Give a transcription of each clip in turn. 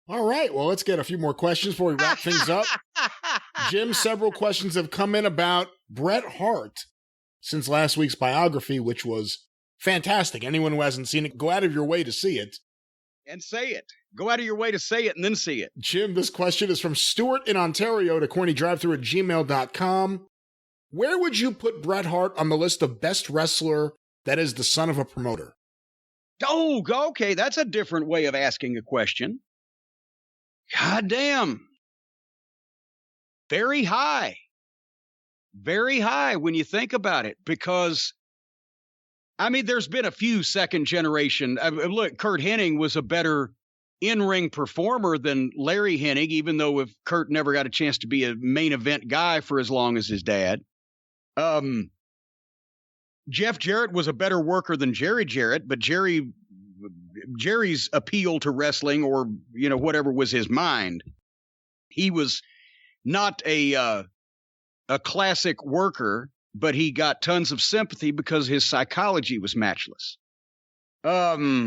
All right, well, let's get a few more questions before we wrap things up. Jim, several questions have come in about Bret Hart since last week's biography, which was fantastic. Anyone who hasn't seen it, go out of your way to see it. And say it. Go out of your way to say it and then see it. Jim, this question is from Stuart in Ontario to CornyDriveThru@gmail.com. Where would you put Bret Hart on the list of best wrestler that is the son of a promoter? Oh, okay. That's a different way of asking a question. God damn. Very high. Very high when you think about it, because, I mean, there's been a few second generation. Look, Curt Hennig was a better in-ring performer than Larry Hennig, even though if Curt never got a chance to be a main event guy for as long as his dad. Jeff Jarrett was a better worker than Jerry Jarrett, but Jerry's appeal to wrestling, or, you know, whatever was his mind, he was not a classic worker, but he got tons of sympathy because his psychology was matchless. Right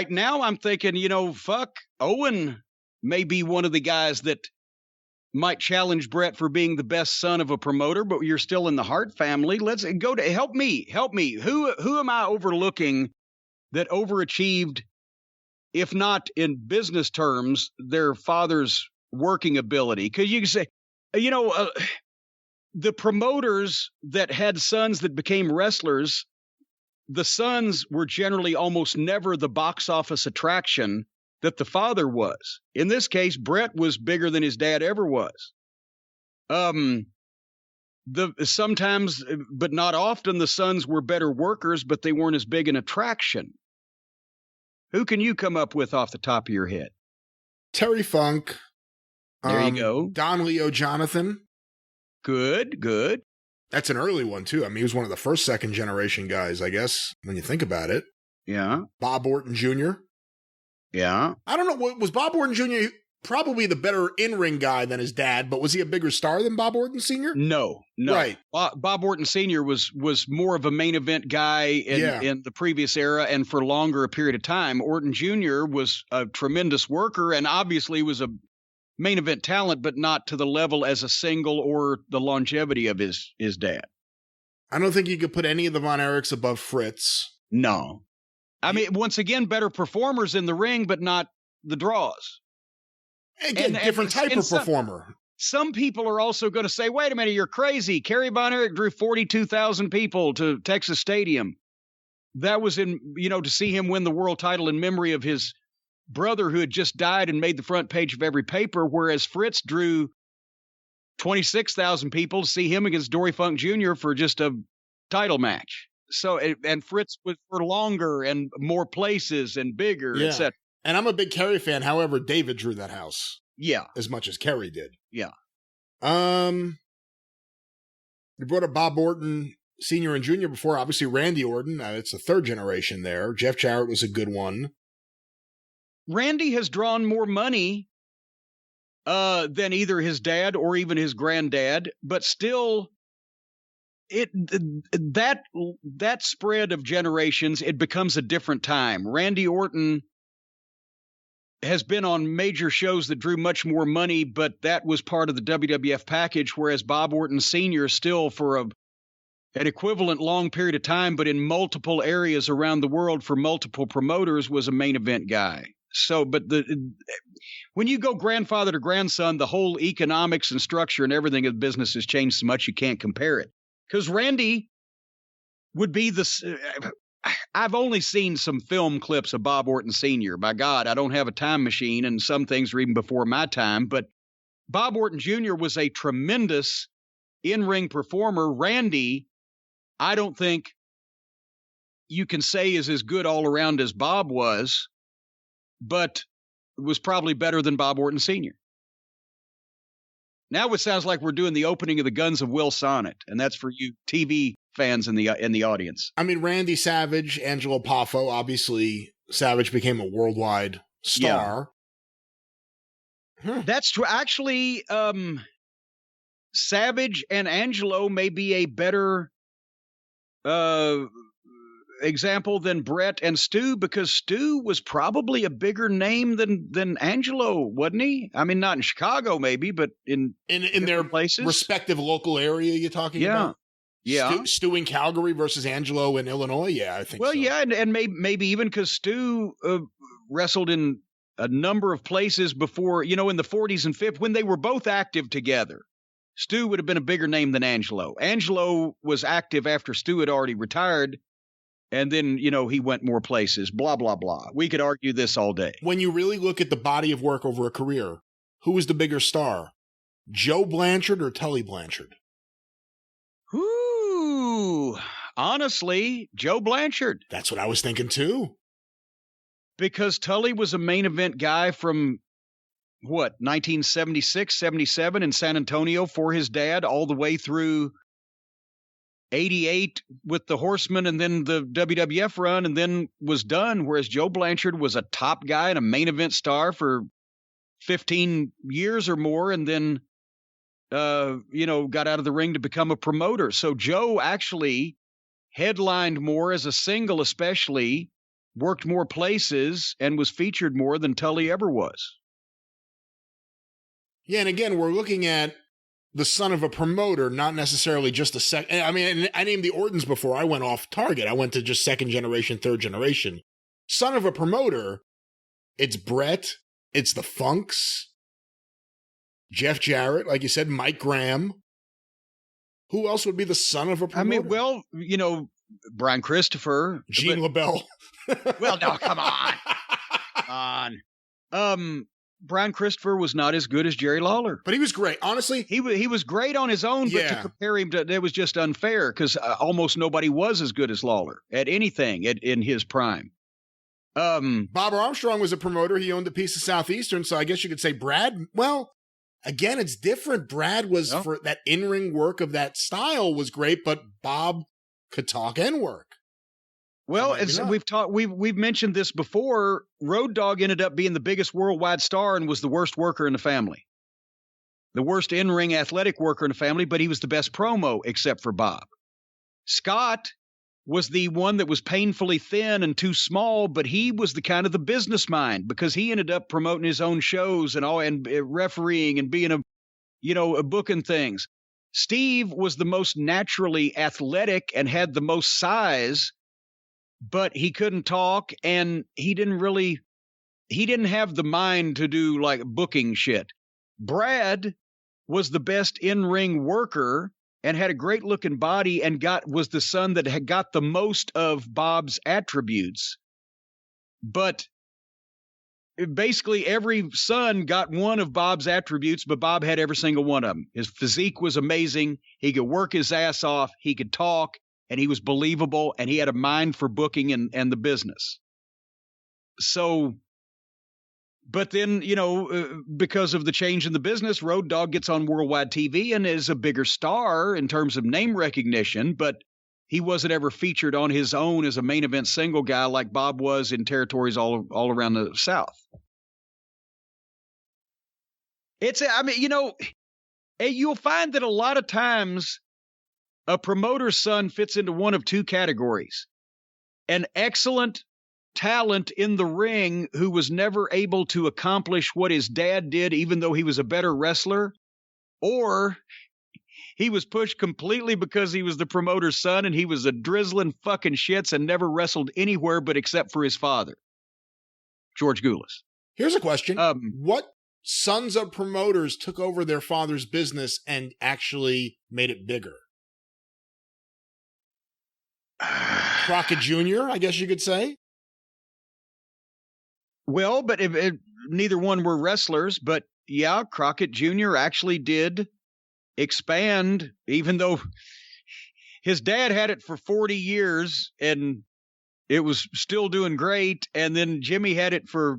now I'm thinking, you know, Owen may be one of the guys that might challenge Bret for being the best son of a promoter, but you're still in the Hart family. Let's go to help me. Who am I overlooking that overachieved, if not in business terms, their father's working ability? Because you can say, you know, the promoters that had sons that became wrestlers, the sons were generally almost never the box office attraction that the father was. In this case, Bret was bigger than his dad ever was. Sometimes, but not often, the sons were better workers, but they weren't as big an attraction. Who can you come up with off the top of your head? Terry Funk. There you go. Don Leo Jonathan. Good. That's an early one, too. I mean, he was one of the first second generation guys, I guess, when you think about it. Yeah. Bob Orton Jr. Yeah. I don't know. Was Bob Orton Jr. probably the better in-ring guy than his dad, but was he a bigger star than Bob Orton Sr.? No. Right. Bob Orton Sr. was more of a main event guy in the previous era and for longer a period of time. Orton Jr. was a tremendous worker and obviously was a main event talent, but not to the level as a single or the longevity of his dad. I don't think you could put any of the Von Erichs above Fritz. No. I mean, once again, better performers in the ring, but not the draws. Again, different type of performer. Some people are also going to say, wait a minute, you're crazy. Kerry Von Erich drew 42,000 people to Texas Stadium. That was to see him win the world title in memory of his brother who had just died and made the front page of every paper, whereas Fritz drew 26,000 people to see him against Dory Funk Jr. for just a title match. So, and Fritz was for longer and more places and bigger, etc. And I'm a big Kerry fan. However, David drew that house. Yeah. As much as Kerry did. Yeah. We brought up Bob Orton Sr. and Jr. before. Obviously, Randy Orton. It's the third generation there. Jeff Jarrett was a good one. Randy has drawn more money than either his dad or even his granddad, but still, that spread of generations, it becomes a different time. Randy Orton has been on major shows that drew much more money, but that was part of the WWF package, whereas Bob Orton Sr. still for an equivalent long period of time, but in multiple areas around the world for multiple promoters, was a main event guy. So, but when you go grandfather to grandson, the whole economics and structure and everything of the business has changed so much you can't compare it. Because Randy would be I've only seen some film clips of Bob Orton Sr. By God, I don't have a time machine, and some things are even before my time. But Bob Orton Jr. was a tremendous in-ring performer. Randy, I don't think you can say is as good all around as Bob was, but was probably better than Bob Orton Sr. Now it sounds like we're doing the opening of the Guns of Will Sonnet, and that's for you TV fans in the audience. I mean, Randy Savage, Angelo Poffo, obviously Savage became a worldwide star. Yeah. That's true. Actually, Savage and Angelo may be a better example than Bret and Stu, because Stu was probably a bigger name than Angelo, wasn't he? I mean, not in Chicago, maybe, but in their places, respective local area. You're talking about, Stu in Calgary versus Angelo in Illinois. Yeah, I think. Well, so. yeah, and maybe even because Stu wrestled in a number of places before, in the 40s and 50s when they were both active together. Stu would have been a bigger name than Angelo. Angelo was active after Stu had already retired, and then, he went more places, blah, blah, blah. We could argue this all day. When you really look at the body of work over a career, who was the bigger star, Joe Blanchard or Tully Blanchard? Ooh, honestly, Joe Blanchard. That's what I was thinking, too. Because Tully was a main event guy from 1976, 77 in San Antonio for his dad, all the way through 88 with the Horsemen and then the WWF run, and then was done. Whereas Joe Blanchard was a top guy and a main event star for 15 years or more, and then, got out of the ring to become a promoter. So Joe actually headlined more as a single, especially, worked more places, and was featured more than Tully ever was. Yeah, and again, we're looking at the son of a promoter, not necessarily just a second. I mean, I named the Ortons before I went off target. I went to just second generation, third generation. Son of a promoter, it's Bret, it's the Funks, Jeff Jarrett, like you said, Mike Graham. Who else would be the son of a promoter? I mean, Brian Christopher. Gene LaBelle. Well, no, come on. Come on. Brian Christopher was not as good as Jerry Lawler. But he was great. Honestly, he was great on his own, but to compare him to, it was just unfair because almost nobody was as good as Lawler at anything in his prime. Bob Armstrong was a promoter. He owned a piece of Southeastern, so I guess you could say Brad. Well, again, it's different. Brad was for that in-ring work of that style was great, but Bob could talk and work. Well, as we've mentioned this before, Road Dogg ended up being the biggest worldwide star and was the worst worker in the family. The worst in-ring athletic worker in the family, but he was the best promo except for Bob. Scott was the one that was painfully thin and too small, but he was the kind of the business mind because he ended up promoting his own shows and refereeing and being a booking things. Steve was the most naturally athletic and had the most size, but he couldn't talk, and he didn't have the mind to do like booking shit. Brad was the best in-ring worker and had a great looking body and was the son that had got the most of Bob's attributes. But basically every son got one of Bob's attributes, but Bob had every single one of them. His physique was amazing. He could work his ass off. He could talk. And he was believable, and he had a mind for booking and the business. So, but then, because of the change in the business, Road Dogg gets on worldwide TV and is a bigger star in terms of name recognition, but he wasn't ever featured on his own as a main event single guy like Bob was in territories all around the South. You'll find that a lot of times a promoter's son fits into one of two categories: an excellent talent in the ring who was never able to accomplish what his dad did, even though he was a better wrestler, or he was pushed completely because he was the promoter's son and he was a drizzling fucking shits and never wrestled anywhere but except for his father, George Goulas. Here's a question. What sons of promoters took over their father's business and actually made it bigger? Crockett Jr., I guess you could say. Well, but neither one were wrestlers, but yeah, Crockett Jr. actually did expand, even though his dad had it for 40 years and it was still doing great. And then Jimmy had it for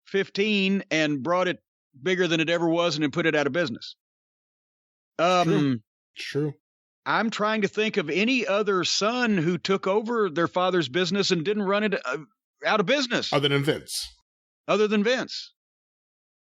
15 and brought it bigger than it ever was and then put it out of business. True. I'm trying to think of any other son who took over their father's business and didn't run it out of business. Other than Vince.